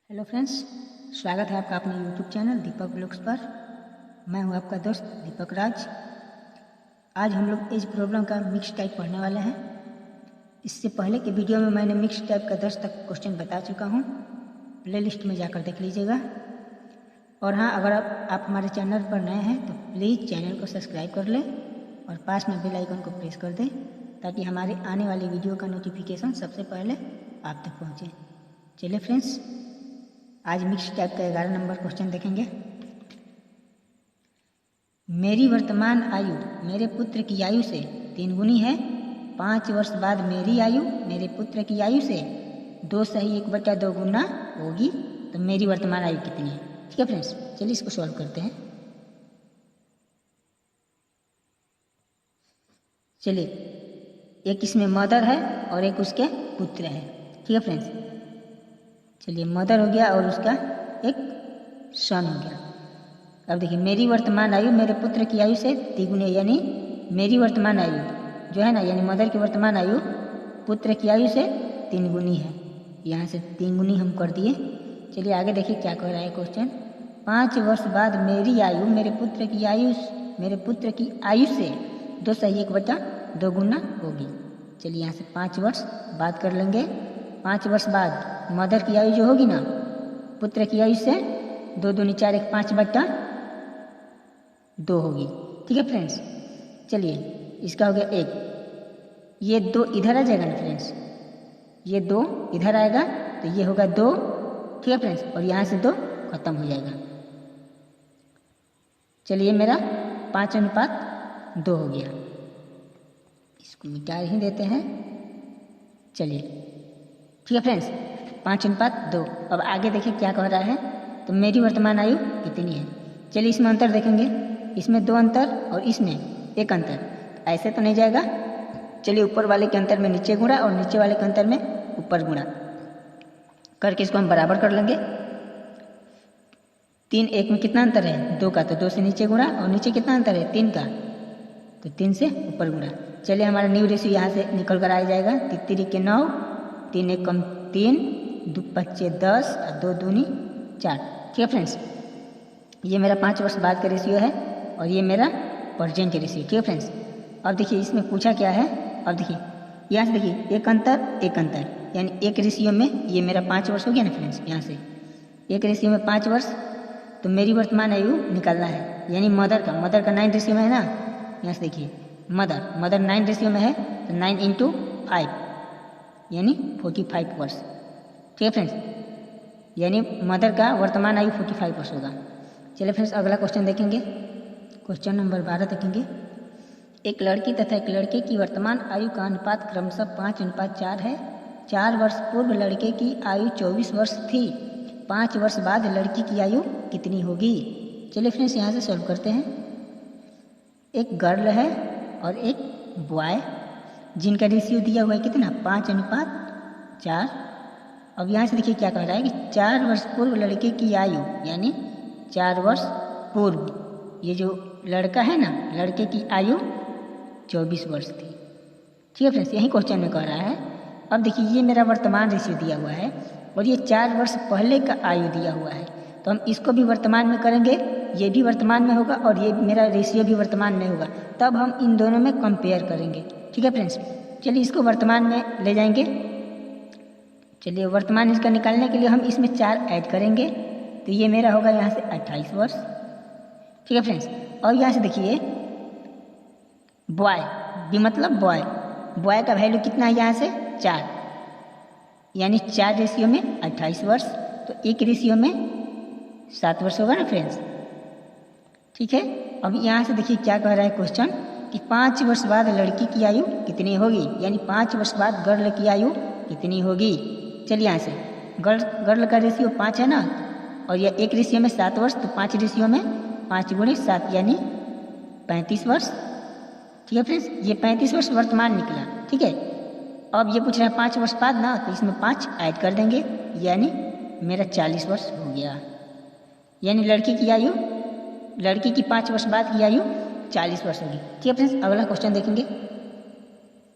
Hello friends, स्वागत है आपका अपने यूट्यूब चैनल दीपक ब्लॉग्स पर। मैं हूं आपका दोस्त दीपक राज। आज हम लोग एज प्रॉब्लम का मिक्स टाइप पढ़ने वाले हैं। इससे पहले के वीडियो में मैंने मिक्स टाइप का 10 तक क्वेश्चन बता चुका हूं, प्लेलिस्ट में जाकर देख लीजिएगा। और हाँ, अगर आप हमारे चैनल पर नए हैं तो प्लीज़ चैनल को सब्सक्राइब कर लें और पास में बेल आइकन को प्रेस कर दें ताकि हमारे आने वाली वीडियो का नोटिफिकेशन सबसे पहले आप तक पहुँचे। चलिए फ्रेंड्स, आज मिक्स टाइप का 11 नंबर क्वेश्चन देखेंगे। मेरी वर्तमान आयु मेरे पुत्र की आयु से 3 गुनी है। 5 वर्ष बाद मेरी आयु मेरे पुत्र की आयु से 2 सही 1/2 गुना होगी, तो मेरी वर्तमान आयु कितनी है? ठीक है फ्रेंड्स, चलिए इसको सॉल्व करते हैं। चलिए, एक इसमें मदर है और एक उसके पुत्र है। ठीक है फ्रेंड्स, चलिए मदर हो गया और उसका एक सन हो गया। अब देखिए, मेरी वर्तमान आयु मेरे पुत्र की आयु से 3 गुनी, यानी मेरी वर्तमान आयु जो है ना, यानी मदर की वर्तमान आयु पुत्र की आयु से 3 गुनी है। यहाँ से 3 गुनी हम कर दिए। चलिए आगे देखिए क्या कह रहा है क्वेश्चन। 5 वर्ष बाद मेरी आयु मेरे पुत्र की आयु से 2 सही 1/2 गुना होगी। चलिए यहाँ से 5 वर्ष बात कर लेंगे। 5 वर्ष बाद मदर की आयु जो होगी ना, पुत्र की आयु से 2 दूनी 4 1 5/2 होगी। ठीक है फ्रेंड्स, चलिए इसका हो गया 1। ये 2 इधर आ जाएगा ना फ्रेंड्स, ये 2 इधर आएगा तो ये होगा 2। ठीक है फ्रेंड्स, और यहाँ से 2 खत्म हो जाएगा। चलिए मेरा 5:2 हो गया। इसको मिटा ही देते हैं। चलिए ठीक है फ्रेंड्स, 5:2। अब आगे देखिए क्या कह रहा है। तो मेरी वर्तमान आयु कितनी है? चलिए इसमें अंतर देखेंगे। इसमें 2 अंतर और इसमें 1 अंतर, ऐसे तो नहीं जाएगा। चलिए ऊपर वाले के अंतर में नीचे गुणा और नीचे वाले के अंतर में ऊपर गुणा करके इसको हम बराबर कर लेंगे। 3 1 में कितना अंतर है? 2 का, तो 2 से नीचे गुणा, और नीचे कितना अंतर है? 3 का, तो 3 से ऊपर गुणा। चलिए हमारा न्यू रेशियो यहाँ से निकल कर आ जाएगा। 3 के 9, 3 1 कम 3, 2 5 10 और 2 दूनी 4। ठीक है फ्रेंड्स, ये मेरा 5 वर्ष बाद का रेशियो है और ये मेरा प्रेजेंट रेशियो। ठीक है फ्रेंड्स, अब देखिए इसमें पूछा क्या है। अब देखिए यहाँ से देखिए 1 अंतर 1 अंतर, यानी 1 रेशियो में ये मेरा 5 वर्ष हो गया ना फ्रेंड्स। यहाँ से 1 रेशियो में 5 वर्ष, तो मेरी वर्तमान आयु निकालना है, यानी मदर का 9 रेशियो में है ना। यहाँ से देखिए मदर 9 रेशियो में है, तो 9 × 5 यानी 45 वर्ष। ठीक है फ्रेंड्स, यानी मदर का वर्तमान आयु 45 वर्ष होगा। चलिए फ्रेंड्स अगला क्वेश्चन देखेंगे। क्वेश्चन नंबर 12 देखेंगे। एक लड़की तथा एक लड़के की वर्तमान आयु का अनुपात क्रमशः 5:4 है। 4 वर्ष पूर्व लड़के की आयु 24 वर्ष थी। 5 वर्ष बाद लड़की की आयु कितनी होगी? चलिए फ्रेंड्स यहाँ से सॉल्व करते हैं। एक गर्ल है और एक बॉय, जिनका रेशियो दिया हुआ है कितना? 5:4। अब यहाँ से देखिए क्या कह रहा है कि 4 वर्ष पूर्व लड़के की आयु, यानी 4 वर्ष पूर्व ये जो लड़का है ना, लड़के की आयु 24 वर्ष थी। ठीक है फ्रेंड्स, यही क्वेश्चन में कह रहा है। अब देखिए ये मेरा वर्तमान रेशियो दिया हुआ है और ये 4 वर्ष पहले का आयु दिया हुआ है, तो हम इसको भी वर्तमान में करेंगे, ये भी वर्तमान में होगा और ये मेरा रेशियो भी वर्तमान में होगा, तब हम इन दोनों में कंपेयर करेंगे। ठीक है फ्रेंड्स, चलिए इसको वर्तमान में ले जाएंगे। चलिए वर्तमान इसका निकालने के लिए हम इसमें 4 ऐड करेंगे, तो ये मेरा होगा यहाँ से 28 वर्ष। ठीक है फ्रेंड्स, और यहाँ से देखिए बॉय भी मतलब बॉय का वैल्यू कितना है? यहाँ से 4, यानी 4 रेशियो में 28 वर्ष, तो 1 रेशियो में 7 वर्ष होगा ना फ्रेंड्स। ठीक है, अब यहाँ से देखिए क्या कह रहा है क्वेश्चन कि 5 वर्ष बाद लड़की की आयु कितनी होगी, यानी 5 वर्ष बाद गर्ल की आयु कितनी होगी। चलिए यहाँ से गर्ल का रेशियो 5 है ना, और यह 1 रेशियो में 7 वर्ष, तो 5 रेशियो में 5 × 7 यानी 35 वर्ष। ठीक है फ्रेंड्स, ये 35 वर्ष वर्तमान निकला। ठीक है, अब ये पूछ रहा है 5 वर्ष बाद ना, तो इसमें 5 ऐड कर देंगे, यानी मेरा 40 वर्ष हो गया। यानी लड़की की 5 वर्ष बाद की आयु 40 वर्ष होगी। ठीक है फ्रेंड्स, अगला क्वेश्चन देखेंगे।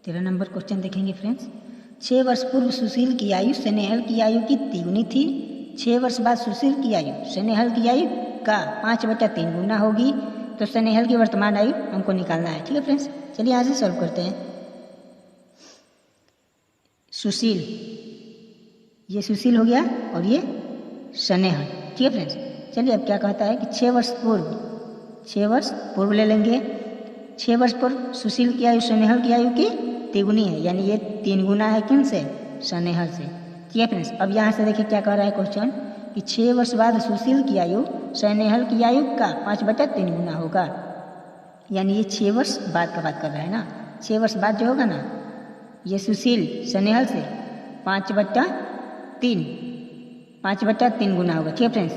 13 नंबर क्वेश्चन देखेंगे फ्रेंड्स। 6 वर्ष पूर्व सुशील की आयु स्नेहल की आयु की 3 गुनी थी। 6 वर्ष बाद सुशील की आयु स्नेहल की आयु का 5/3 गुना होगी। तो स्नेहल की वर्तमान आयु हमको निकालना है। ठीक है फ्रेंड्स, चलिए यहाँ से सॉल्व करते हैं। सुशील, ये सुशील हो गया और ये स्नेहल। ठीक है फ्रेंड्स, चलिए अब क्या कहता है कि 6 वर्ष पूर्व ले लेंगे। 6 वर्ष पूर्व सुशील की आयु स्नेहल की आयु की तिगुनी है, यानी ये 3 गुना है किन से? स्नेहल से। ठीक है फ्रेंड्स, अब यहाँ से देखिए क्या कह रहा है क्वेश्चन कि 6 वर्ष बाद सुशील की आयु स्नेहल की आयु का 5/3 गुना होगा, यानी ये 6 वर्ष बाद का बात कर रहा है ना। 6 वर्ष बाद जो होगा ना, ये सुशील स्नेहल से 5/3 गुना होगा। ठीक है फ्रेंड्स,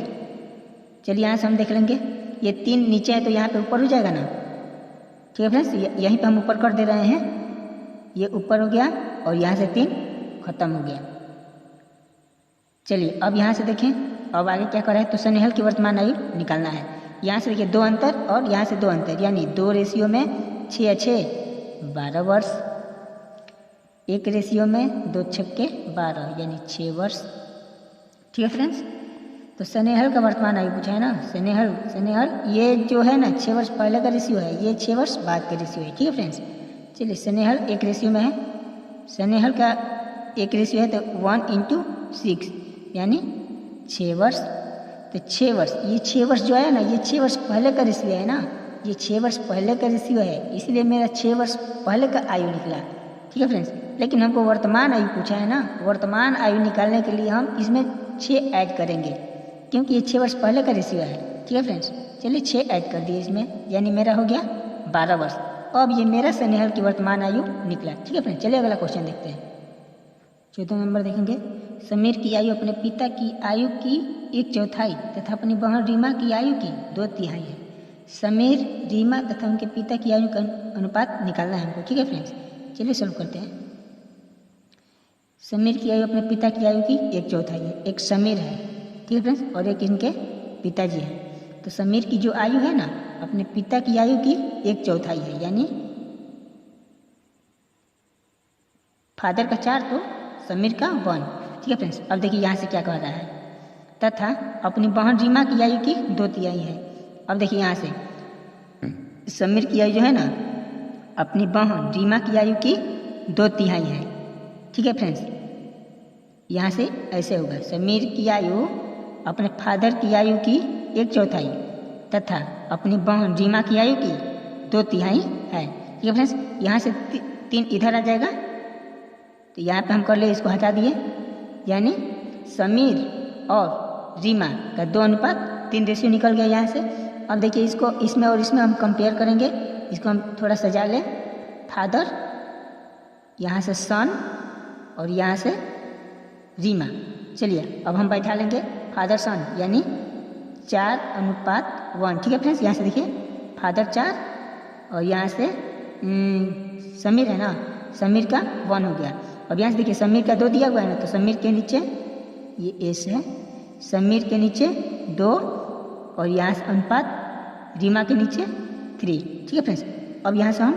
चलिए यहाँ से हम देख लेंगे, ये 3 नीचे है तो यहाँ पे ऊपर हो जाएगा ना। ठीक है फ्रेंड्स, यहीं पे हम ऊपर कर दे रहे हैं, ये ऊपर हो गया और यहाँ से 3 खत्म हो गया। चलिए अब यहाँ से देखें, अब आगे क्या कर रहा है, तो स्नेहल की वर्तमान आयु निकालना है। यहाँ से देखिए 2 अंतर और यहाँ से 2 अंतर, यानी 2 रेशियो में 6 12 वर्ष, 1 रेशियो में 2 छक्के 12, यानी 6 वर्ष। ठीक है फ्रेंड्स, तो स्नेहल का वर्तमान आयु पूछा है ना। स्नेहल ये जो है ना 6 वर्ष पहले का रेशियो है, ये 6 वर्ष बाद का रेशियो है। ठीक है फ्रेंड्स, चलिए स्नेहल 1 रेशियो में है, स्नेहल का 1 रेशियो है तो 1/6, यानी 6 वर्ष। तो 6 वर्ष, ये 6 वर्ष जो है ना, ये 6 वर्ष पहले का रेशियो है ना, ये 6 वर्ष पहले का रेशियो है, इसलिए मेरा 6 वर्ष पहले का आयु निकला। ठीक है फ्रेंड्स, लेकिन हमको वर्तमान आयु पूछा है ना, वर्तमान आयु निकालने के लिए हम इसमें 6 ऐड करेंगे, क्योंकि ये 6 वर्ष पहले का रेशियो है। ठीक है फ्रेंड्स, चलिए 6 ऐड कर दिए इसमें, यानी मेरा हो गया 12 वर्ष। अब ये मेरा स्नेहल की वर्तमान आयु निकला। ठीक है फ्रेंड्स, चलिए अगला क्वेश्चन देखते हैं। 14 नंबर देखेंगे, समीर की आयु अपने पिता की आयु की 1/4 तथा अपनी बहन रीमा की आयु की 2/3 है। समीर, रीमा तथा उनके पिता की आयु का अनुपात निकालना है हमको। ठीक है फ्रेंड्स, चलिए सॉल्व करते हैं। समीर की आयु अपने पिता की आयु की 1/4 है, एक समीर है। ठीक है फ्रेंड्स, और एक इनके पिताजी है। तो समीर की जो आयु है ना, अपने पिता की आयु की 1/4 है, यानी फादर का 4 तो समीर का 1। ठीक है फ्रेंड्स, अब देखिए यहाँ से क्या कह रहा है, तथा अपनी बहन रीमा की आयु की 2/3 है। अब देखिए यहाँ से समीर की आयु जो है ना, अपनी बहन रीमा की आयु की 2/3 है। ठीक है फ्रेंड्स, यहाँ से ऐसे होगा, समीर की आयु अपने फादर की आयु की 1/4 तथा अपनी बहन रीमा की आयु की 2/3 है। ठीक है फ्रेंड्स, यहाँ से 3 इधर आ जाएगा, तो यहाँ पे हम कर ले, इसको हटा दिए, यानी समीर और रीमा का 2:3 रेशियो निकल गया यहाँ से। अब देखिए इसको इसमें और इसमें हम कंपेयर करेंगे, इसको हम थोड़ा सजा ले, फादर, यहाँ से सन और यहाँ से रीमा। चलिए अब हम बैठा लेंगे फादर सन, यानी 4:1। ठीक है फ्रेंड्स, यहाँ से देखिए फादर 4 और यहाँ से समीर है ना, समीर का 1 हो गया। अब यहाँ से देखिए समीर का 2 दिया हुआ है ना, तो समीर के नीचे ये एस है, समीर के नीचे 2 और यहाँ से अनुपात रीमा के नीचे 3। ठीक है फ्रेंड्स, अब यहाँ से हम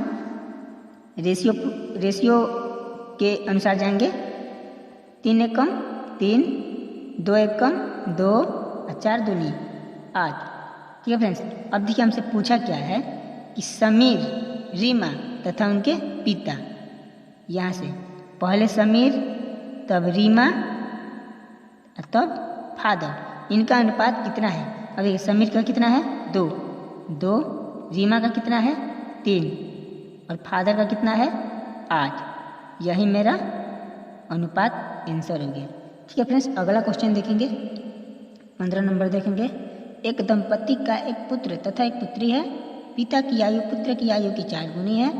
रेशियो के अनुसार जाएंगे, 3 एकम 3, 2 एकम 2 और 4 दूनी 8। ठीक है फ्रेंड्स, अब देखिए हमसे पूछा क्या है कि समीर, रीमा तथा उनके पिता, यहाँ से पहले समीर, तब रीमा, तब फादर, इनका अनुपात कितना है। अब देखिए समीर का कितना है 2, रीमा का कितना है 3 और फादर का कितना है 8। यही मेरा अनुपात आंसर हो गया। ठीक है फ्रेंड्स, अगला क्वेश्चन देखेंगे, 15 नंबर देखेंगे। एक दंपति का एक पुत्र तथा एक पुत्री है। पिता की आयु पुत्र की आयु की 4 गुनी है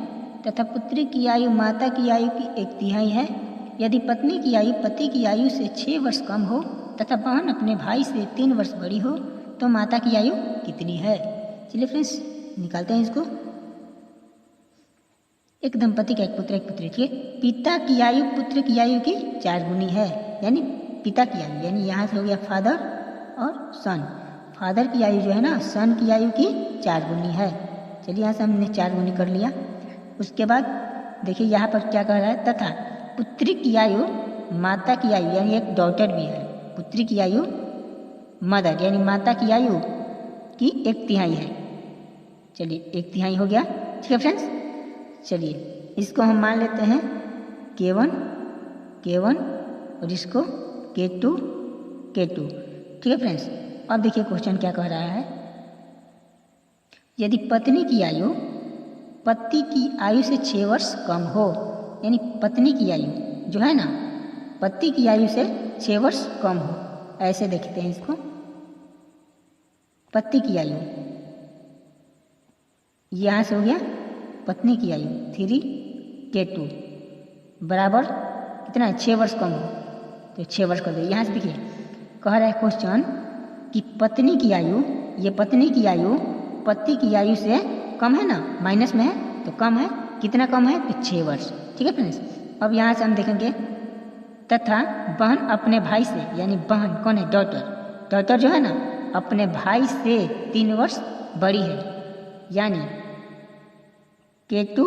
तथा पुत्री की आयु माता की आयु की 1/3 है। यदि पत्नी की आयु पति की आयु से 6 वर्ष कम हो तथा बहन अपने भाई से 3 वर्ष बड़ी हो, तो माता की आयु कितनी है। चलिए फ्रेंड्स निकालते हैं इसको। एक दंपति का एक पुत्र एक पुत्री, ठीक है। पिता की आयु पुत्र की आयु की 4 गुनी है, यानी पिता की आयु, यानी यहाँ से हो गया फादर और सन। फादर की आयु जो है ना, सन की आयु की 4 गुनी है। चलिए यहाँ से हमने 4 गुनी कर लिया। उसके बाद देखिए यहाँ पर क्या कह रहा है, तथा पुत्री की आयु माता की आयु, यानी एक डॉटर भी है, पुत्री की आयु मदर यानी माता की आयु की 1/3 है। चलिए 1/3 हो गया। ठीक है फ्रेंड्स, चलिए इसको हम मान लेते हैं K1 और इसको K2। ठीक है फ्रेंड्स, अब देखिए क्वेश्चन क्या कह रहा है। यदि पत्नी की आयु पति की आयु से 6 वर्ष कम हो, यानी पत्नी की आयु जो है ना पति की आयु से 6 वर्ष कम हो, ऐसे देखते हैं इसको। पति की आयु यहाँ से हो गया पत्नी की आयु 3K2 बराबर कितना है 6 वर्ष कम हो, तो 6 वर्ष कर दो। यहाँ से देखिए कह रहा है क्वेश्चन कि पत्नी की आयु, ये पत्नी की आयु पति की आयु से कम है ना, माइनस में है तो कम है, कितना कम है तो 6 वर्ष। ठीक है फ्रेंड्स, अब यहाँ से हम देखेंगे तथा बहन अपने भाई से, यानी बहन कौन है डॉटर जो है ना अपने भाई से 3 वर्ष बड़ी है, यानी K2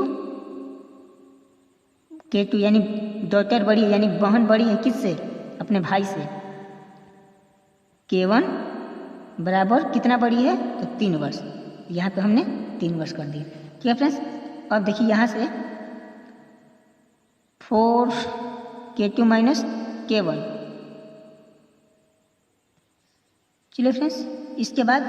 यानी डॉटर बड़ी है, यानी बहन बड़ी है किससे, अपने भाई से। K1 बराबर कितना बड़ी है तो 3 वर्ष, यहाँ पे हमने 3 वर्ष कर दिए। ठीक है फ्रेंड्स, अब देखिए यहाँ से 4K2 माइनस K1। चलिए फ्रेंड्स, इसके बाद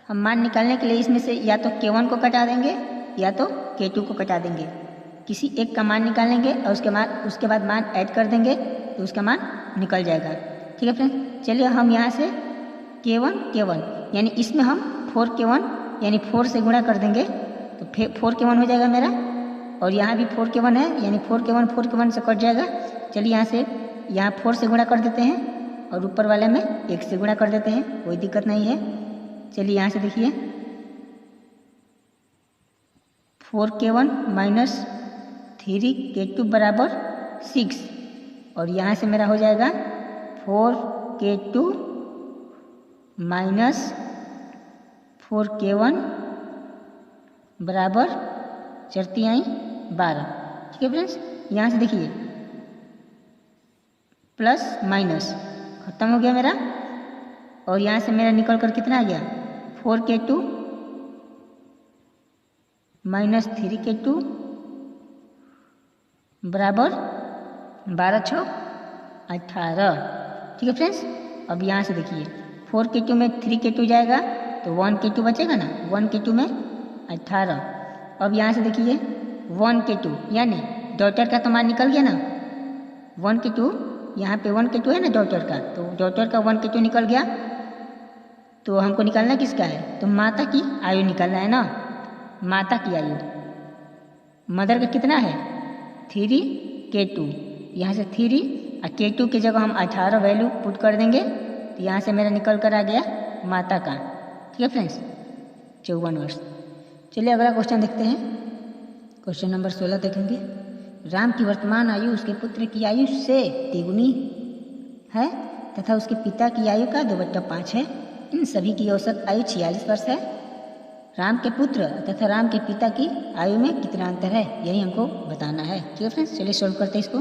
हम मान निकालने के लिए इसमें से या तो K1 को कटा देंगे या तो K2 को कटा देंगे, किसी एक का मान निकालेंगे और उसके बाद मान ऐड कर देंगे तो उसका मान निकल जाएगा। ठीक है फ्रेंड्स, चलिए हम यहाँ से K1 यानी इसमें हम 4K1 यानी 4 से गुणा कर देंगे तो 4K1 हो जाएगा मेरा, और यहाँ भी 4K1 है यानी 4K1 से कट जाएगा। चलिए यहाँ से यहाँ 4 से गुणा कर देते हैं और ऊपर वाले में 1 से गुणा कर देते हैं, कोई दिक्कत नहीं है। चलिए यहाँ से देखिए 4K1 माइनस 3K2 बराबर 6, और यहाँ से मेरा हो जाएगा 4K2 माइनस 4K1 बराबर 4×3 12। ठीक है फ्रेंड्स, यहाँ से देखिए प्लस माइनस खत्म हो गया मेरा, और यहाँ से मेरा निकल कर कितना आ गया 4K2 माइनस 3K2 बराबर 12×6 18। ठीक है फ्रेंड्स, अब यहाँ से देखिए 4K2 में 3K2 जाएगा तो 1K2 बचेगा ना, 1K2 में 18। अब यहाँ से देखिए 1K2 यानी डॉटर का तो मान निकल गया ना, 1K2 यहाँ पे 1K2 है ना डॉटर का, तो डॉटर का 1K2 निकल गया, तो हमको निकालना किसका है तो माता की आयु निकालना है ना, माता की आयु। मदर का कितना है 3K2, यहाँ से 3 और K2 की जगह हम 18 वैल्यू पुट कर देंगे तो यहाँ से मेरा निकल कर आ गया माता का। ठीक है फ्रेंड्स, 54 वर्ष। चलिए अगला क्वेश्चन देखते हैं, क्वेश्चन नंबर 16 देखेंगे। राम की वर्तमान आयु उसके पुत्र की आयु से तिगुनी है तथा उसके पिता की आयु का 2/5 है। इन सभी की औसत आयु 46 वर्ष है। राम के पुत्र तथा राम के पिता की आयु में कितना अंतर है, यही हमको बताना है। ठीक है फ्रेंड्स, चलिए सॉल्व करते हैं इसको।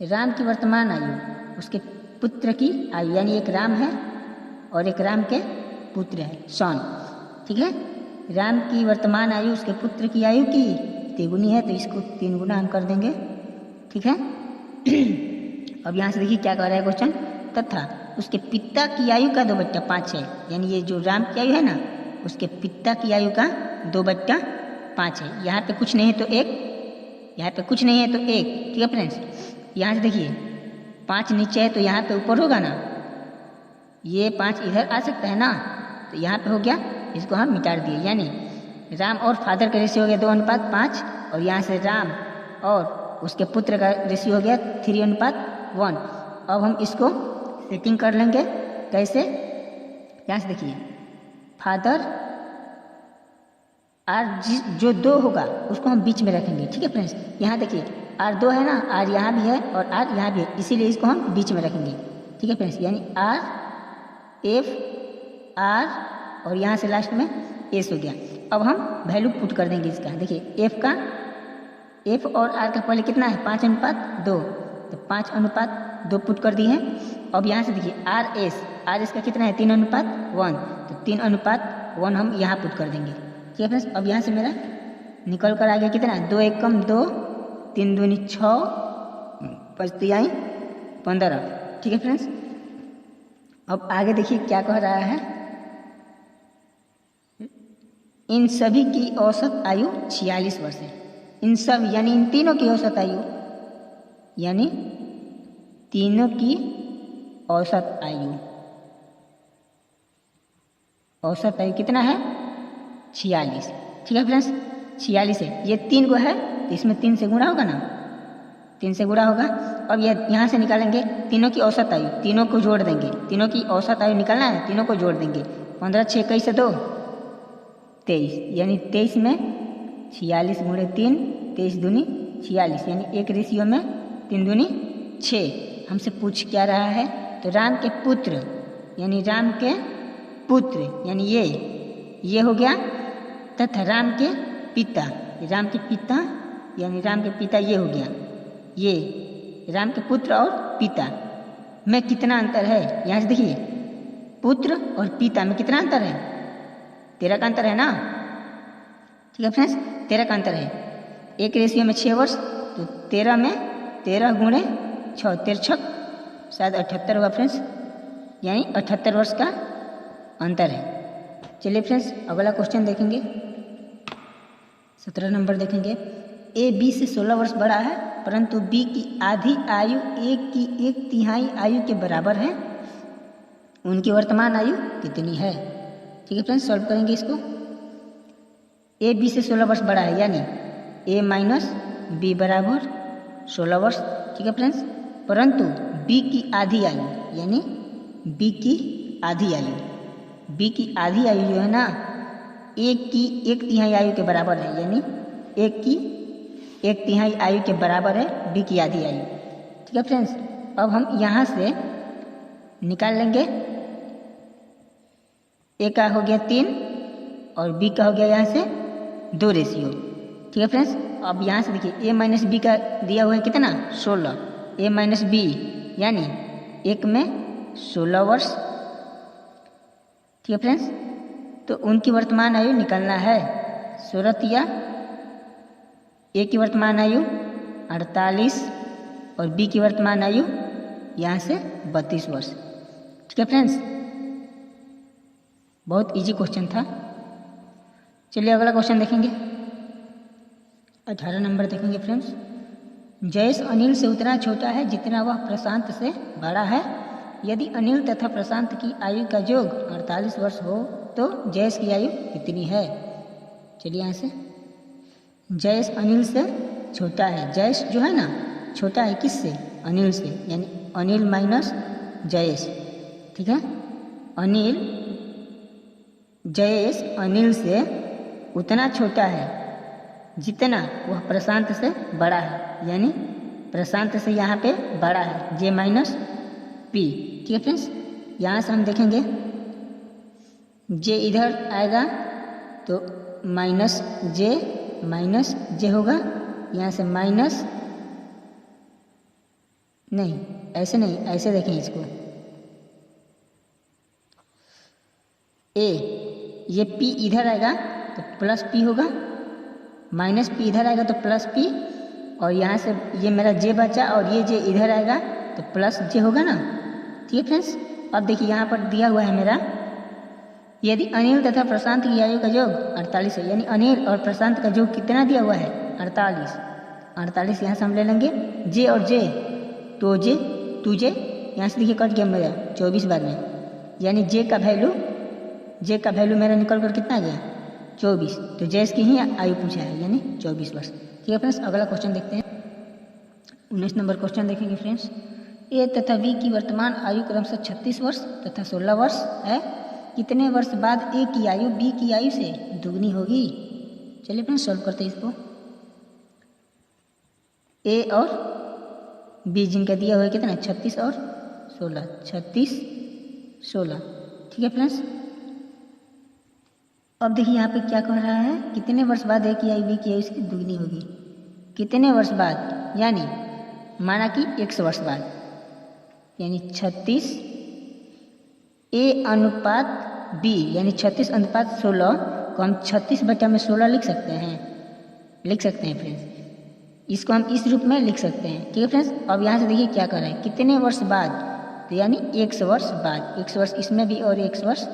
राम की वर्तमान आयु उसके पुत्र की आयु, यानी एक राम है और एक राम के पुत्र है सन। ठीक है, राम की वर्तमान आयु उसके पुत्र की आयु की तिगुनी है तो इसको 3 गुना हम कर देंगे। ठीक है, अब यहाँ से देखिए क्या कह रहा है क्वेश्चन, तथा उसके पिता की आयु का 2/5 है, यानी ये जो राम की आयु है ना उसके पिता की आयु का 2/5 है। यहाँ पे कुछ नहीं है तो 1, यहाँ पे कुछ नहीं है तो 1। ठीक है फ्रेंड्स, यहाँ से देखिए 5 नीचे है तो यहाँ पे ऊपर होगा ना, ये 5 इधर आ सकता है ना, तो यहाँ पे हो गया, इसको हम मिटा दिए, यानी राम और फादर का रेशियो हो गया 2:5, और यहाँ से राम और उसके पुत्र का रेशियो हो गया 3:1। अब हम इसको सेटिंग कर लेंगे, कैसे, यहाँ से देखिए फादर आर जो 2 होगा उसको हम बीच में रखेंगे। ठीक है फ्रेंड्स, यहाँ देखिए R 2 है ना, R यहाँ भी है और R यहाँ भी है, इसीलिए इसको हम बीच में रखेंगे। ठीक है फ्रेंड्स, यानी R F R और यहाँ से लास्ट में S हो गया। अब हम वैल्यू पुट कर देंगे इसका, देखिए F और R का पहले कितना है 5:2, तो 5:2 पुट कर दिए हैं। अब यहाँ से देखिए आर एस का कितना है 3:1, तो 3:1 हम यहाँ पुट कर देंगे। ठीक है फ्रेंड्स, अब यहाँ से मेरा निकल कर आ गया कितना 2 एकम 2, 3 दूनी 6, 5 तिहाई 15। ठीक है फ्रेंड्स, अब आगे देखिए क्या कह रहा है, इन सभी की औसत आयु 46 वर्ष है। इन सब यानी इन तीनों की औसत आयु, यानी तीनों की औसत आयु, औसत आयु कितना है 46। ठीक है फ्रेंड्स, 46 है, ये 3 को है तो इसमें 3 से गुणा होगा ना, 3 से गुणा होगा। अब ये यहाँ से निकालेंगे तीनों की औसत आयु, तीनों को जोड़ देंगे, तीनों की औसत आयु निकालना है, तीनों को जोड़ देंगे। 15 6 21 से 2 23, यानी 23 में 46 गुणे 3, 23 दूनी 46, यानी एक रेशियो में 3 दूनी 6। हमसे पूछ क्या रहा है, तो राम के पुत्र यानी राम के पुत्र यानी ये हो गया, तथा राम के पिता, राम के पिता यानी राम के पिता ये हो गया, ये राम के पुत्र और पिता में कितना अंतर है। यहाँ से देखिए पुत्र और पिता में कितना अंतर है, 13 का अंतर है ना। ठीक है फ्रेंड्स, 13 का अंतर है, एक रेशियो में 6 वर्ष, तो 13 में 13 गुणे 6, 13 छक शायद 78 होगा फ्रेंड्स, यानी 78 वर्ष का अंतर है। चलिए फ्रेंड्स अगला क्वेश्चन देखेंगे, 17 नंबर देखेंगे। ए बी से 16 वर्ष बड़ा है, परंतु बी की आधी आयु ए की 1/3 आयु के बराबर है, उनकी वर्तमान आयु कितनी है। ठीक है फ्रेंड्स, सॉल्व करेंगे इसको। ए बी से 16 वर्ष बड़ा है, यानी ए माइनस बी बराबर 16 वर्ष। ठीक है फ्रेंड्स, परंतु बी की आधी आयु, यानी बी की आधी आयु, बी की आधी आयु जो है ना ए की 1/3 आयु के बराबर है, यानी ए की 1/3 आयु के बराबर है बी की आधी आयु। ठीक है फ्रेंड्स, अब हम यहाँ से निकाल लेंगे, ए का हो गया 3 और बी का हो गया यहाँ से 2 रेशियो। ठीक है फ्रेंड्स, अब यहाँ से देखिए ए माइनस बी का दिया हुआ है कितना 16, ए माइनस बी यानी 1 में 16 वर्ष। ठीक है फ्रेंड्स, तो उनकी वर्तमान आयु निकालना है 16 या ए की वर्तमान आयु 48 और बी की वर्तमान आयु यहाँ से 32 वर्ष। ठीक है फ्रेंड्स, बहुत इजी क्वेश्चन था। चलिए अगला क्वेश्चन देखेंगे, 18 नंबर देखेंगे फ्रेंड्स। जयेश अनिल से उतना छोटा है जितना वह प्रशांत से बड़ा है। यदि अनिल तथा प्रशांत की आयु का योग 48 वर्ष हो तो जयेश की आयु कितनी है। चलिए यहाँ से, जयेश अनिल से छोटा है, जयेश जो है ना छोटा है किससे, अनिल से, यानी अनिल माइनस जयेश। ठीक है, अनिल, जयेश अनिल से उतना छोटा है जितना वह प्रशांत से बड़ा है, यानी प्रशांत से यहाँ पे बड़ा है, जे माइनस पी। ठीक है फ्रेंड्स, यहाँ से हम देखेंगे जे इधर आएगा तो माइनस जे होगा, यहाँ से माइनस नहीं, ऐसे नहीं, ऐसे देखें इसको, ए ये पी इधर आएगा तो प्लस पी होगा, माइनस पी इधर आएगा तो प्लस पी, और यहाँ से ये मेरा जे बचा और ये जे इधर आएगा तो प्लस जे होगा ना। ठीक है फ्रेंड्स, अब देखिए यहाँ पर दिया हुआ है मेरा, यदि अनिल तथा प्रशांत की आयु का योग 48 है, यानी अनिल और प्रशांत का योग कितना दिया हुआ है 48 यहाँ से हम ले लेंगे जे और जे, तो जे 2जे यहाँ से देखिए कट गया मेरा 24 बार में, यानी जे का वैल्यू मेरा निकल कर कितना गया 24, तो जयेश की ही आयु पूछा है, यानी 24 वर्ष। ठीक है फ्रेंड्स, अगला क्वेश्चन देखते हैं, 19 नंबर क्वेश्चन देखेंगे फ्रेंड्स। ए तथा बी की वर्तमान आयु क्रमशः 36 वर्ष तथा 16 वर्ष है, कितने वर्ष बाद ए की आयु बी की आयु से दुगनी होगी। चलिए फ्रेंड्स सॉल्व करते हैं इसको। ए और बी जिनका दिया हुआ है कितना 36 और 16, 36 16। ठीक है फ्रेंड्स, अब देखिए यहाँ पे क्या कह रहा है, कितने वर्ष बाद ए की आयु बी की आयु से दुगनी होगी। कितने वर्ष बाद, यानी माना कि 100 वर्ष बाद, यानी 36 A अनुपात B यानी 36 अनुपात 16 को हम 36/16 लिख सकते हैं फ्रेंड्स। इसको हम इस रूप में लिख सकते हैं, ठीक है फ्रेंड्स। अब यहाँ से देखिए क्या कर रहे हैं, कितने वर्ष बाद, तो यानी 100 वर्ष बाद, 100 वर्ष इसमें भी और 100 वर्ष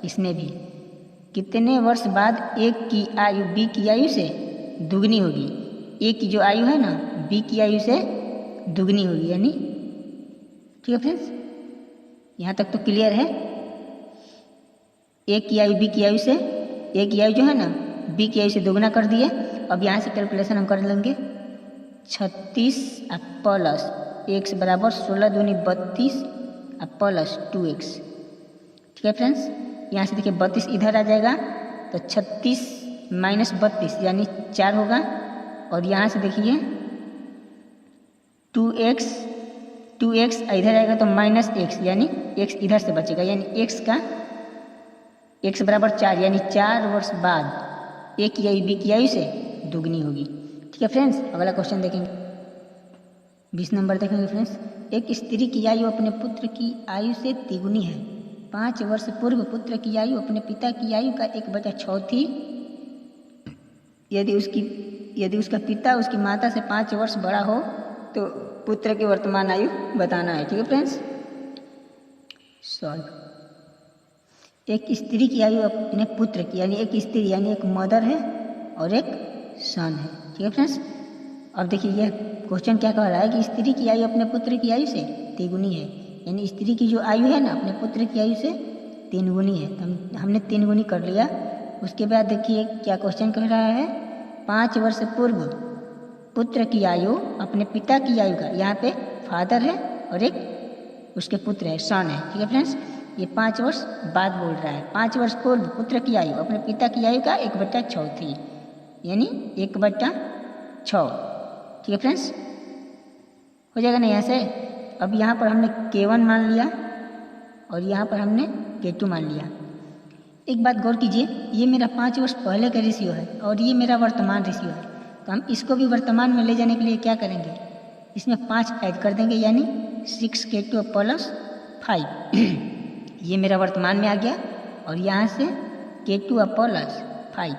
इसमें भी, कितने वर्ष बाद A की आयु B की आयु से दुगनी होगी। A की जो आयु है ना B की आयु से दुगनी होगी, यानी ठीक है फ्रेंड्स, यहाँ तक तो क्लियर है। A की आयु B की आयु से, A की आयु जो है ना B की आयु से दोगुना कर दिए। अब यहाँ से कैलकुलेशन हम कर लेंगे, 36 प्लस x बराबर 16 दूनी 32 प्लस 2x, ठीक है फ्रेंड्स। यहाँ से देखिए 32 इधर आ जाएगा तो 36 माइनस 32 यानी 4 होगा। और यहाँ से देखिए 2x इधर आएगा तो माइनस x यानी x इधर से बचेगा, यानी x बराबर 4 यानी 4 वर्ष बाद A की आयु B की आयु से दुगनी होगी, ठीक है फ्रेंड्स। अगला क्वेश्चन देखेंगे, 20 नंबर देखेंगे फ्रेंड्स। एक स्त्री की आयु अपने पुत्र की आयु से तिगुनी है। 5 वर्ष पूर्व पुत्र की आयु अपने पिता की आयु का 1/6 थी। यदि उसका पिता उसकी माता से 5 वर्ष बड़ा हो तो पुत्र की वर्तमान आयु बताना है, ठीक है फ्रेंड्स। सॉल्व। एक स्त्री की आयु अपने पुत्र की, यानी एक स्त्री यानी एक मदर है और एक सन है, ठीक है फ्रेंड्स। अब देखिए यह क्वेश्चन क्या कह रहा है कि स्त्री की आयु अपने पुत्र की आयु से तिगुनी है, यानी स्त्री की जो आयु है ना अपने पुत्र की आयु से 3 गुनी है। तो हमने 3 गुनी कर लिया। उसके बाद देखिए क्या क्वेश्चन कह रहा है, 5 वर्ष पूर्व पुत्र की आयु अपने पिता की आयु का, यहाँ पे फादर है और एक उसके पुत्र है, सन है, ठीक है फ्रेंड्स। ये 5 वर्ष बाद बोल रहा है। 5 वर्ष पूर्व पुत्र की आयु अपने पिता की आयु का 1/6 थी, यानी 1/6, ठीक है फ्रेंड्स। हो जाएगा ना यहाँ से। अब यहाँ पर हमने K1 मान लिया और यहाँ पर हमने K2 मान लिया। एक बात गौर कीजिए, ये मेरा 5 वर्ष पहले का रेशियो है और ये मेरा वर्तमान रेशियो है। तो हम इसको भी वर्तमान में ले जाने के लिए क्या करेंगे, इसमें 5 ऐड कर देंगे, यानी 6K2 प्लस 5 ये मेरा वर्तमान में आ गया और यहाँ से K2 प्लस 5,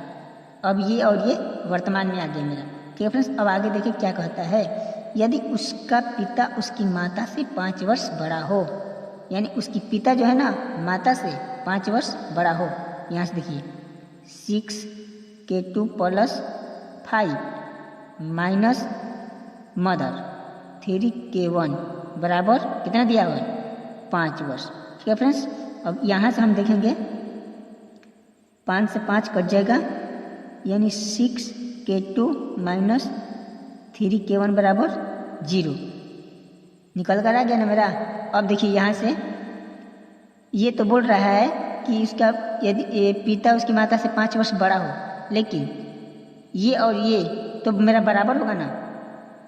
अब ये और ये वर्तमान में आ गया मेरा, ठीक है फ्रेंड्स। अब आगे देखिए क्या कहता है, यदि उसका पिता उसकी माता से 5 वर्ष बड़ा हो, यानी उसकी पिता जो है ना माता से 5 वर्ष बड़ा हो। यहाँ से देखिए 6K2 plus 5 minus mother 3K1 बराबर कितना दिया हुआ है, 5 वर्ष, ठीक है फ्रेंड्स। अब यहाँ से हम देखेंगे 5 से 5 कट जाएगा, यानी 6K2 माइनस 3K1 बराबर 0 निकल कर आ गया ना मेरा। अब देखिए यहाँ से ये तो बोल रहा है कि उसका यदि पिता उसकी माता से 5 वर्ष बड़ा हो, लेकिन ये और ये तो मेरा बराबर होगा ना,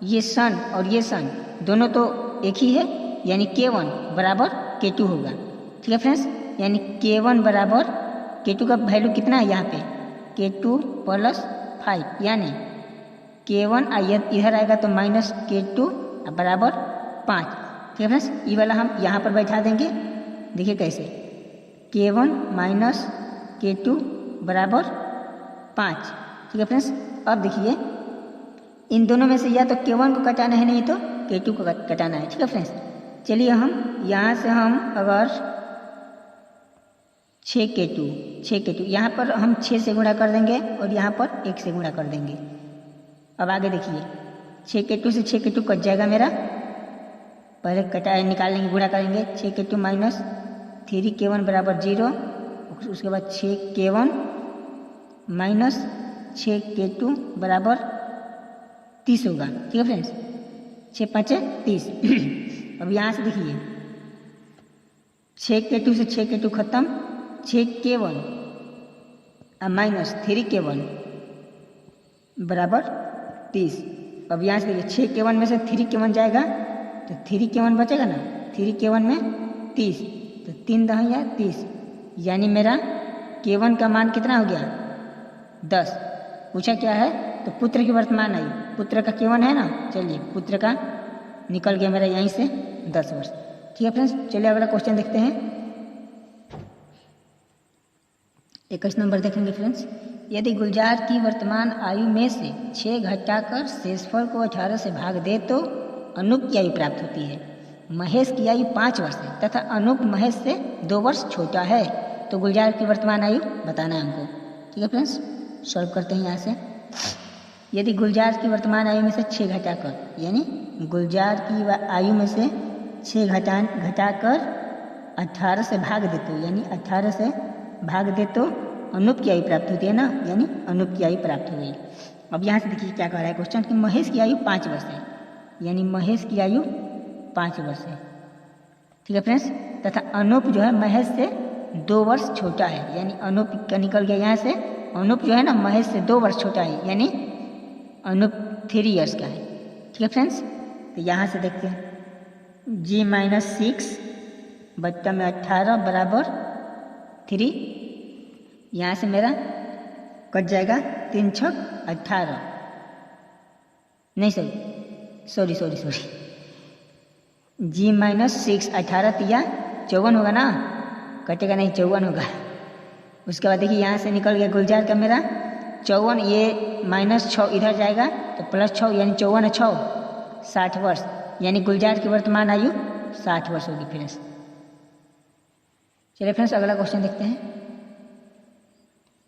ये सन और ये सन दोनों तो एक ही है, यानी K1 बराबर K2 होगा, ठीक है फ्रेंड्स। यानी K1 बराबर K2 का वैल्यू कितना है यहाँ पे, K2 प्लस 5, यानी K1 इधर आएगा तो माइनस K2 बराबर 5, ठीक है फ्रेंड्स। ये वाला हम यहाँ पर बैठा देंगे, देखिए कैसे, K1 माइनस K2 बराबर 5, ठीक है फ्रेंड्स। अब देखिए इन दोनों में से या तो K1 को कटाना है, नहीं तो K2 को कटाना है, ठीक है फ्रेंड्स। चलिए हम यहाँ से हम अगर 6K2 यहाँ पर हम 6 से गुणा कर देंगे और यहाँ पर 1 से गुणा कर देंगे। अब आगे देखिए 6K2 से 6K2 कट जाएगा मेरा, पहले कटा निकाल लेंगे, गुणा करेंगे। 6K2 माइनस 3K1 बराबर 0, उसके बाद 6K1 माइनस 6K2 बराबर 30 होगा, ठीक है फ्रेंड्स। 6 5 30 अब यहाँ से देखिए 6K2 से 6K2 खत्म, 6K1 माइनस 3K1 बराबर 30। अब यहाँ से देखिए 6K1 में से 3K1 जाएगा तो 3K1 बचेगा ना, 3K1 में 30, तो 3 10 या 30, यानी मेरा K1 का मान कितना हो गया, 10। पूछा क्या है, तो पुत्र की वर्तमान आयु, पुत्र का K1 है ना, चलिए पुत्र का निकल गया मेरा यहीं से 10 वर्ष। ठीक है फ्रेंड्स, चलिए अगला क्वेश्चन देखते हैं। 21 नंबर देखेंगे फ्रेंड्स। यदि गुलजार की वर्तमान आयु में से 6 घटाकर शेषफल को 18 से भाग दे तो अनूप की आयु प्राप्त होती है। महेश की आयु 5 वर्ष है तथा अनूप महेश से 2 वर्ष छोटा है, तो गुलजार की वर्तमान आयु बताना है हमको। ठीक है फ्रेंड्स, सॉल्व करते हैं यहाँ से। यदि गुलजार की वर्तमान आयु में से 6 घटाकर, यानी गुलजार की आयु में से 6 घटाकर 18 से भाग दे तो, यानी 18 से भाग दे तो अनूप की आयु प्राप्त होती है ना, यानी अनूप की आयु प्राप्त हो गई। अब यहाँ से देखिए क्या कह रहा है क्वेश्चन कि महेश की आयु 5 वर्ष है, यानी महेश की आयु 5 वर्ष है। ठीक है फ्रेंड्स, तथा अनूप जो है महेश से 2 वर्ष छोटा है, यानी अनूप का निकल गया यहाँ से। अनूप जो है ना महेश से 2 वर्ष छोटा है, यानी अनूप 3 ईयर्स का है। ठीक है फ्रेंड्स, तो यहाँ से देखते हैं G-6 बट्टा में 18 बराबर 3। यहाँ से मेरा कट जाएगा 3 छक 18, नहीं सॉरी G-6 18 तिया 54 होगा ना, कटेगा नहीं 54 होगा। उसके बाद देखिए यहाँ से निकल गया गुलजार का मेरा 54, ये -6 इधर जाएगा तो +6, यानी 54 6 60 वर्ष, यानी गुलजार की वर्तमान आयु 60 वर्ष होगी फ्रेंड्स। चलिए फ्रेंड्स अगला क्वेश्चन देखते हैं।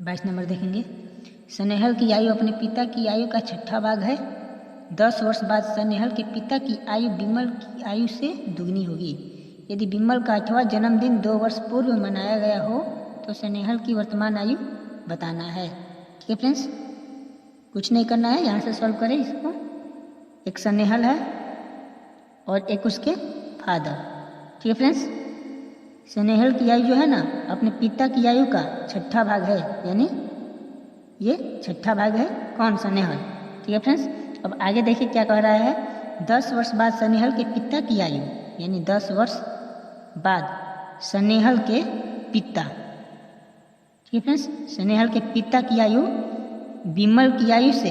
22 नंबर देखेंगे। स्नेहल की आयु अपने पिता की आयु का 6ठा भाग है। 10 वर्ष बाद स्नेहल के पिता की आयु विमल की आयु से दुगनी होगी। यदि विमल का 8वां जन्मदिन 2 वर्ष पूर्व मनाया गया हो तो स्नेहल की वर्तमान आयु बताना है। ठीक है फ्रेंड्स, कुछ नहीं करना है, यहाँ से सॉल्व करें इसको। एक स्नेहल है और एक उसके फादर। ठीक है फ्रेंड्स, स्नेहल की आयु जो है ना अपने पिता की आयु का 6ठा भाग है, यानी ये 6ठा भाग है कौन, स्नेहल। ठीक है फ्रेंड्स, अब आगे देखिए क्या कह रहा है। 10 वर्ष बाद स्नेहल के पिता की आयु, यानी 10 वर्ष बाद स्नेहल के पिता। ठीक है फ्रेंड्स, स्नेहल के पिता की आयु विमल की आयु से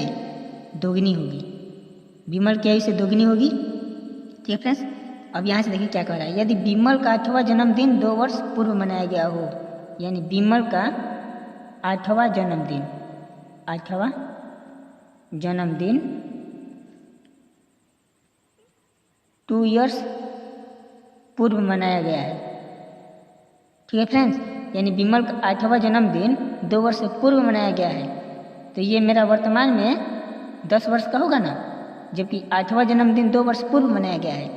दोगुनी होगी, विमल की आयु से दोगुनी होगी। ठीक है फ्रेंड्स, अब यहाँ से देखिए क्या कह रहा है। यदि विमल का 8वां जन्मदिन 2 वर्ष पूर्व मनाया गया हो, यानी विमल का 8वां जन्मदिन 2 ईयर्स पूर्व मनाया गया है। ठीक है फ्रेंड्स, यानी विमल का 8वां जन्मदिन 2 वर्ष पूर्व मनाया गया है, तो ये मेरा वर्तमान में 10 वर्ष का होगा ना, जबकि 8वां जन्मदिन 2 वर्ष पूर्व मनाया गया है,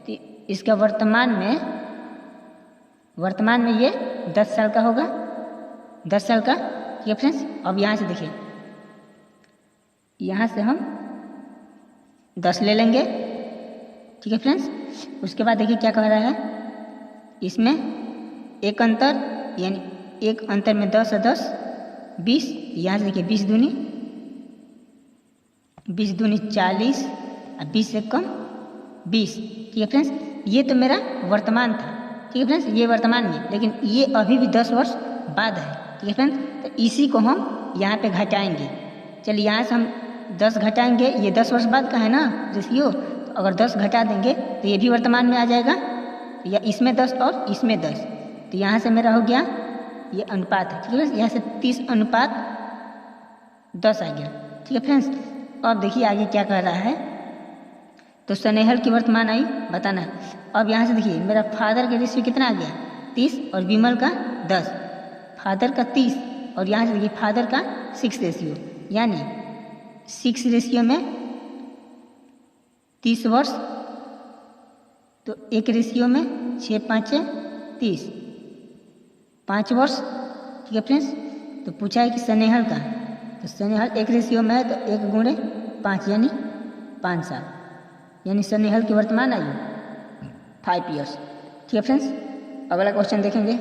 तो इसका वर्तमान में ये 10 साल का होगा, 10 साल का। ठीक है फ्रेंड्स, अब यहाँ से देखिए, यहाँ से हम 10 ले लेंगे। ठीक है फ्रेंड्स, उसके बाद देखिए क्या कह रहा है, इसमें एक अंतर, यानी एक अंतर में 10 और 10 20, यहाँ से देखिए 20 दूनी 40 और 20 से कम 20। ठीक है फ्रेंड्स, ये तो मेरा वर्तमान था। ठीक है फ्रेंड्स, ये वर्तमान में, लेकिन ये अभी भी 10 वर्ष बाद है। ठीक है फ्रेंड्स, तो इसी को हम यहाँ पे घटाएंगे। चलिए यहाँ से हम 10 घटाएंगे, ये 10 वर्ष बाद का है ना रेशियो, तो अगर 10 घटा देंगे तो ये भी वर्तमान में आ जाएगा, या इसमें 10 और इसमें 10, तो यहाँ से मेरा हो गया ये अनुपात है। ठीक है, यहाँ से 30:10 आ गया। ठीक है फ्रेंड्स, अब देखिए आगे क्या कह रहा है, तो स्नेहल की वर्तमान आयु बताना है। अब यहाँ से देखिए मेरा फादर का रेशियो कितना आ गया 30 और विमल का 10, फादर का 30 और यहाँ से देखिए फादर का 6 रेशियो, यानी 6 रेशियो में 30 वर्ष, तो एक रेशियो में 6 5 30 5 वर्ष। ठीक है फ्रेंड्स, तो पूछा है कि स्नेहल का, तो स्नेहल एक रेशियो में है तो 1 गुणे 5 यानी 5 साल, यानी स्नेहल की वर्तमान आयु 5 ईयर्स। ठीक है फ्रेंड्स, अगला क्वेश्चन देखेंगे,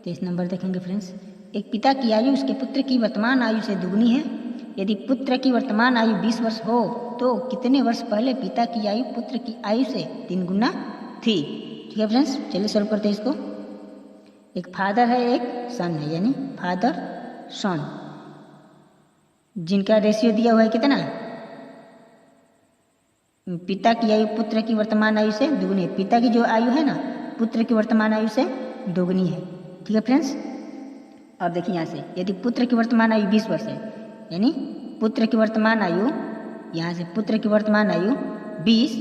23 नंबर देखेंगे फ्रेंड्स। एक पिता की आयु उसके पुत्र की वर्तमान आयु से दुगनी है। यदि पुत्र की वर्तमान आयु 20 वर्ष हो तो कितने वर्ष पहले पिता की आयु पुत्र की आयु से 3 गुना थी। ठीक है फ्रेंड्स, चलिए सॉल्व करते हैं इसको। एक फादर है, एक सन है, यानी फादर सन, जिनका रेशियो दिया हुआ है कितना पिता की आयु पुत्र की वर्तमान आयु से दुगनी है। पिता की जो आयु है ना पुत्र की वर्तमान आयु से दोगुनी है। ठीक है फ्रेंड्स। अब देखिए यहाँ से यदि पुत्र की वर्तमान आयु 20 वर्ष है, यानी पुत्र की वर्तमान आयु, यहाँ से पुत्र की वर्तमान आयु 20,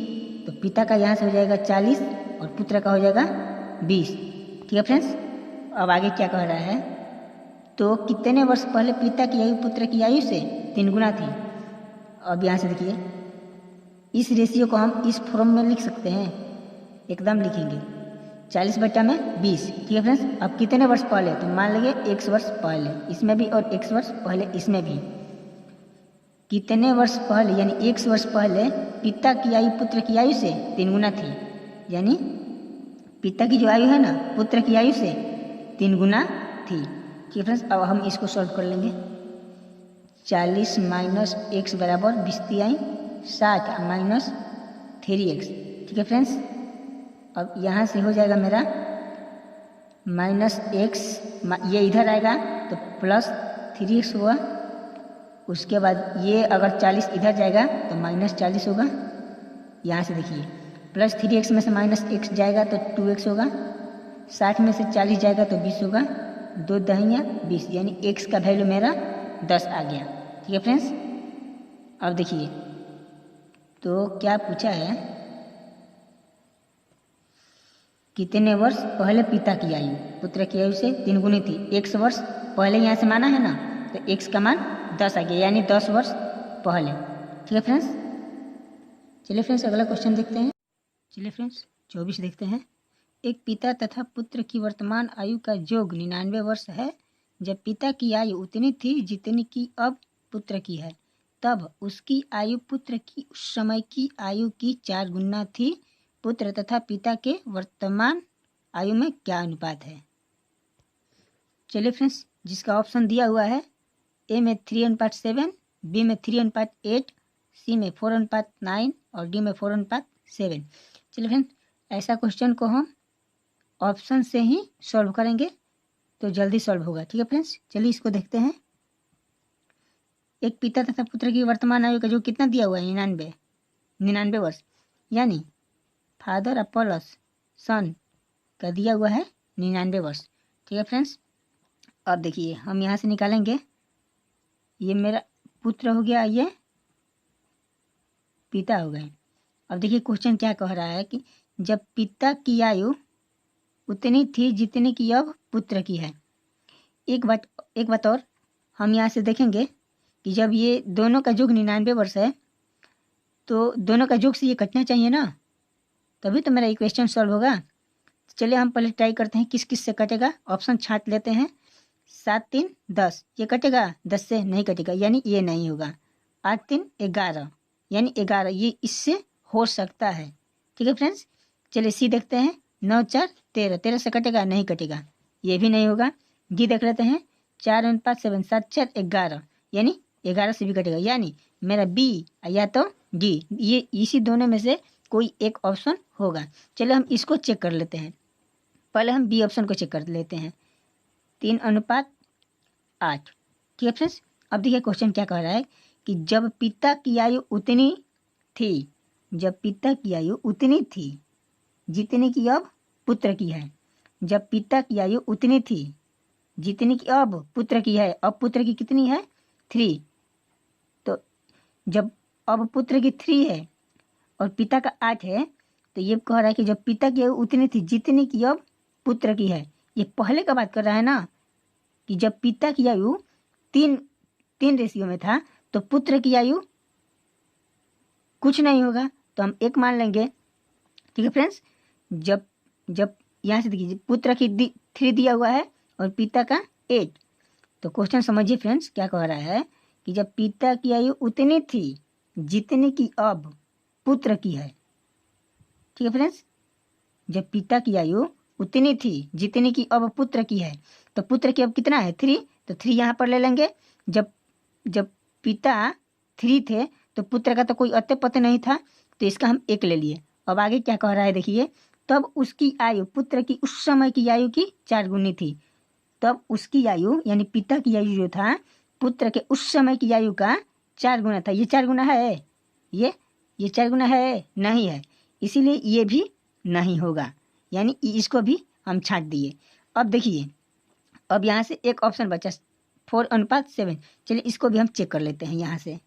तो पिता का यहाँ से हो जाएगा 40 और पुत्र का हो जाएगा 20। ठीक है फ्रेंड्स। अब आगे क्या कह रहा है, तो कितने वर्ष पहले पिता की आयु पुत्र की आयु से 3 गुना थी। अब यहाँ से देखिए इस रेशियो को हम इस फॉर्म में लिख सकते हैं, एकदम लिखेंगे 40/20। ठीक है फ्रेंड्स। अब कितने वर्ष पहले, तो मान लीजिए 100 वर्ष पहले इसमें भी और 100 वर्ष पहले इसमें भी। कितने वर्ष पहले यानी 100 वर्ष पहले पिता की आयु पुत्र की आयु से 3 गुना थी, यानी पिता की जो आयु है ना पुत्र की आयु से 3 गुना थी। ठीक है फ्रेंड्स। अब हम इसको सॉल्व कर लेंगे। 40 माइनस x बराबर 20 आई 60 माइनस 3x। ठीक है फ्रेंड्स। अब यहाँ से हो जाएगा मेरा माइनस x, ये इधर आएगा तो प्लस 3x हुआ। उसके बाद ये अगर 40 इधर जाएगा तो माइनस 40 होगा। यहाँ से देखिए प्लस 3x में से माइनस x जाएगा तो 2x होगा। 60 में से 40 जाएगा तो 20 होगा। 2 दहिया 20, यानी x का वैल्यू मेरा 10 आ गया। ठीक है फ्रेंड्स। अब देखिए तो क्या पूछा है, कितने वर्ष पहले पिता की आयु पुत्र की आयु से 3 गुनी थी। 100 वर्ष पहले यहाँ से माना है ना, तो x का मान 10 आ गया, यानी 10 वर्ष पहले। ठीक है फ्रेंड्स। चलिए फ्रेंड्स अगला क्वेश्चन देखते हैं। चलिए फ्रेंड्स 24 देखते हैं। एक पिता तथा पुत्र की वर्तमान आयु का योग 99 वर्ष है। जब पिता की आयु उतनी थी जितनी की अब पुत्र की है, तब उसकी आयु पुत्र की उस समय की आयु की 4 गुना थी। पुत्र तथा पिता के वर्तमान आयु में क्या अनुपात है। चलिए फ्रेंड्स जिसका ऑप्शन दिया हुआ है ए में 3:7, बी में 3:8, सी में 4:9 और डी में 4:7। चलिए फ्रेंड्स ऐसा क्वेश्चन को हम ऑप्शन से ही सॉल्व करेंगे तो जल्दी सॉल्व होगा। ठीक है फ्रेंड्स। चलिए इसको देखते हैं। एक पिता तथा पुत्र की वर्तमान आयु का जो कितना दिया हुआ है 99 वर्ष, यानी फादर अपोलस सन का दिया हुआ है 99 वर्ष। ठीक है फ्रेंड्स। अब देखिए हम यहाँ से निकालेंगे, ये मेरा पुत्र हो गया, ये पिता हो गए। अब देखिए क्वेश्चन क्या कह रहा है कि जब पिता की आयु उतनी थी जितनी की अब पुत्र की है। एक बात और हम यहाँ से देखेंगे कि जब ये दोनों का योग 99 वर्ष है तो दोनों का योग से ये कटना चाहिए ना, तभी तो मेरा इक्वेशन सॉल्व होगा। चलिए हम पहले ट्राई करते हैं किस किस से कटेगा। ऑप्शन छांट लेते हैं। 7 3 10, ये कटेगा, 10 से नहीं कटेगा यानी ये नहीं होगा। 8 3 11, यानी 11 ये इससे हो सकता है। ठीक है फ्रेंड्स। चलिए सी देखते हैं। 9 4 13, 13 से कटेगा, नहीं कटेगा, ये भी नहीं होगा। डी देख लेते हैं। 4:5 7 7 4 11, यानी 11 से भी कटेगा, यानी मेरा बी या तो डी, ये इसी दोनों में से कोई एक ऑप्शन होगा। चलिए हम इसको चेक कर लेते हैं। पहले हम बी ऑप्शन को चेक कर लेते हैं। 3:8। ठीक है फ्रेंड्स। अब देखिए क्वेश्चन क्या कह रहा है कि जब पिता की आयु उतनी थी, जब पिता की आयु उतनी थी जितनी की अब पुत्र की है। जब पिता की आयु उतनी थी जितनी की अब पुत्र की है। अब पुत्र की कितनी है 3, तो जब अब पुत्र की 3 है और पिता का 8 है, तो ये कह रहा है कि जब पिता की आयु उतनी थी जितनी की अब पुत्र की है। ये पहले का बात कर रहा है ना, कि जब पिता की आयु 3 रेशियो में था तो पुत्र की आयु कुछ नहीं होगा, तो हम 1 मान लेंगे। ठीक है फ्रेंड्स। जब यहाँ से देखिए पुत्र की 3 दिया हुआ है और पिता का 8, तो क्वेश्चन समझिए फ्रेंड्स क्या कह रहा है कि जब पिता की आयु उतनी थी जितनी की अब पुत्र की है। ठीक है फ्रेंड्स। जब पिता की आयु उतनी थी जितनी की अब पुत्र की है, तो पुत्र की अब कितना है 3, तो 3 यहाँ पर ले लेंगे। जब पिता 3 थे तो पुत्र का तो कोई अत्ते पत्ते नहीं था, तो इसका हम 1 ले लिए। अब आगे क्या कह रहा है देखिए, तब उसकी आयु पुत्र की उस समय की आयु की 4 गुनी थी। तब उसकी आयु यानी पिता की आयु जो था पुत्र के उस समय की आयु का 4 गुना था। ये 4 गुना है, ये ये 4 गुना है नहीं है, इसीलिए ये भी नहीं होगा, यानी इसको भी हम छांट दिए। अब देखिए, अब यहाँ से एक ऑप्शन बचा 4:7। चलिए इसको भी हम चेक कर लेते हैं। यहाँ से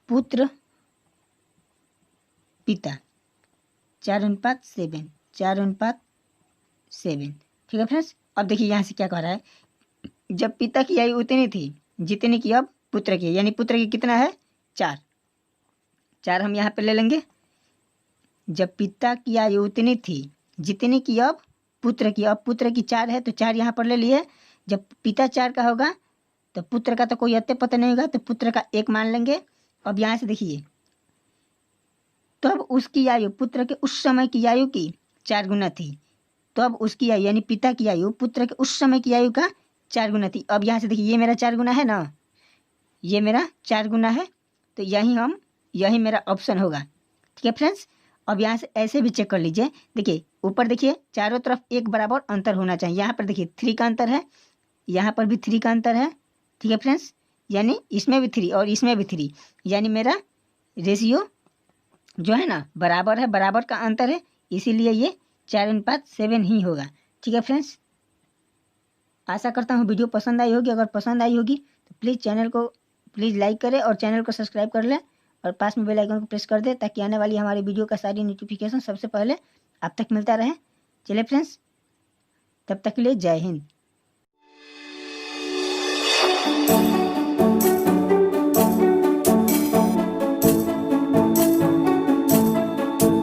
पुत्र पिता 4:7, 4:7। ठीक है फ्रेंड्स। अब देखिए यहाँ से क्या कह रहा है, जब पिता की आयु उतनी थी जितनी की अब पुत्र की, यानी पुत्र की कितना है 4, 4 हम यहाँ पे ले लेंगे। जब पिता की आयु उतनी थी जितनी की अब पुत्र की, अब पुत्र की 4 है तो 4 यहाँ पर ले लिए। जब पिता 4 का होगा तो पुत्र का तो कोई अत्य पता नहीं होगा, तो पुत्र का 1 मान लेंगे। अब यहाँ से देखिए, तब उसकी आयु पुत्र के उस समय की आयु की 4 गुना थी, तब उसकी आयु यानी पिता की आयु पुत्र के उस समय की आयु का 4 गुना थी। अब यहाँ से देखिए, ये मेरा 4 गुना है ना, ये मेरा 4 गुना है, तो यही मेरा ऑप्शन होगा। ठीक है फ्रेंड्स। अब यहाँ से ऐसे भी चेक कर लीजिए। देखिए ऊपर देखिए, चारों तरफ एक बराबर अंतर होना चाहिए। यहाँ पर देखिए 3 का अंतर है, यहाँ पर भी 3 का अंतर है। ठीक है फ्रेंड्स, यानी इसमें भी 3 और इसमें भी 3, यानी मेरा रेशियो जो है ना बराबर है, बराबर का अंतर है, इसीलिए ये 4:7 ही होगा। ठीक है फ्रेंड्स, आशा करता हूँ वीडियो पसंद आई होगी। अगर पसंद आई होगी तो प्लीज़ चैनल को लाइक करें और चैनल को सब्सक्राइब कर लें और पास में बेल आइकन को प्रेस कर दें, ताकि आने वाली हमारी वीडियो का सारी नोटिफिकेशन सबसे पहले आप तक मिलता रहे। चलिए फ्रेंड्स, तब तक के लिए जय हिंद।